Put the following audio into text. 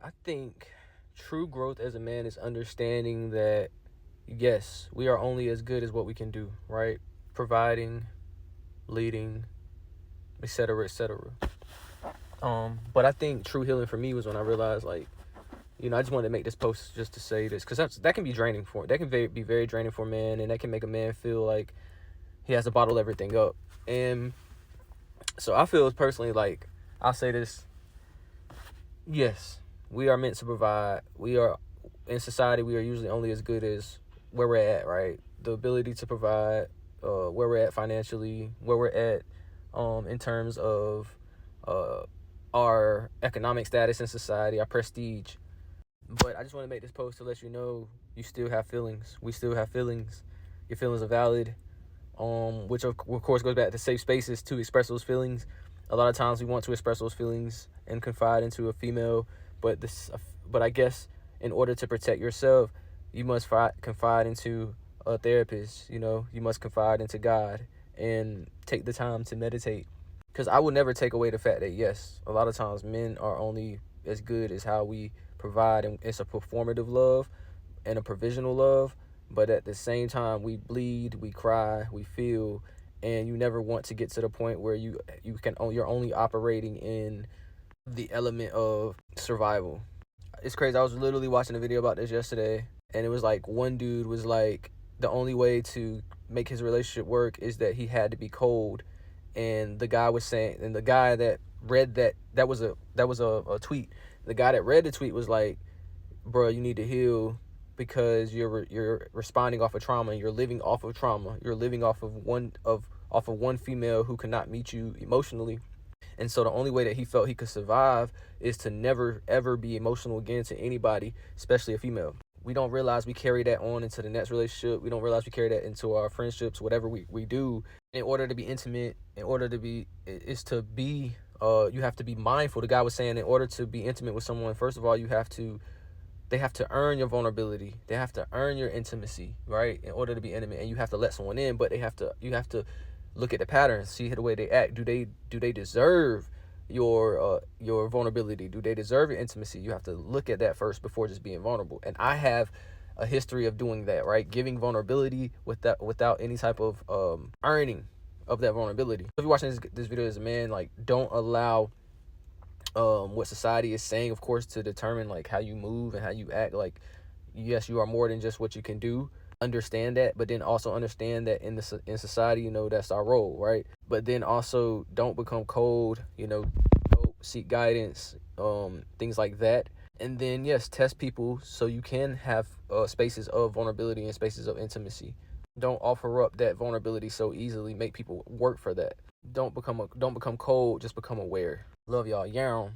I think true growth as a man is understanding that, yes, we are only as good as what we can do, right? Providing, leading, etc., etc. But I think true healing for me was when I realized, like, I just wanted to make this post just to say this, because that can be draining be very draining for a man, and that can make a man feel like he has to bottle everything up. And so I feel personally, like, I'll say this: yes, we are meant to provide. We are in society. We are usually only as good as where we're at, right? The ability to provide, where we're at financially, where we're at, in terms of, uh, our economic status in society, our prestige. But I just want to make this post to let you know you still have feelings. We still have feelings. Your feelings are valid. Which of course goes back to safe spaces to express those feelings. A lot of times we want to express those feelings and confide into a female, but I guess in order to protect yourself, you must confide into a therapist. You must confide into God and take the time to meditate. Because I would never take away the fact that, yes, a lot of times men are only as good as how we provide, and it's a performative love and a provisional love. But at the same time, we bleed, we cry, we feel, and you never want to get to the point where you're only operating in the element of survival. It's crazy. I was literally watching a video about this yesterday, and it was like one dude was like, the only way to make his relationship work is that he had to be cold. And the guy was saying, and the guy that read that was a tweet. The guy that read the tweet was like, bro, you need to heal, because you're responding off of trauma, and you're living off of trauma. You're living off of one female who cannot meet you emotionally. And so the only way that he felt he could survive is to never ever be emotional again to anybody, especially a female. We don't realize we carry that on into the next relationship. We don't realize we carry that into our friendships, whatever we do. In order to be intimate, you have to be mindful. The guy was saying, in order to be intimate with someone, first of all, they have to earn your vulnerability. They have to earn your intimacy, right? In order to be intimate, and you have to let someone in, but you have to look at the patterns, see the way they act. Do they deserve your vulnerability? Do they deserve your intimacy? You have to look at that first before just being vulnerable. And I have a history of doing that, right? Giving vulnerability without any type of earning of that vulnerability. If you're watching this video as a man, like, don't allow what society is saying, of course, to determine like how you move and how you act. Like, yes, you are more than just what you can do. Understand that, but then also understand that in society, that's our role, right? But then also don't become cold. Seek guidance, things like that. And then, yes, test people so you can have spaces of vulnerability and spaces of intimacy. Don't offer up that vulnerability so easily. Make people work for that. Don't become cold. Just become aware. Love y'all. Yarn.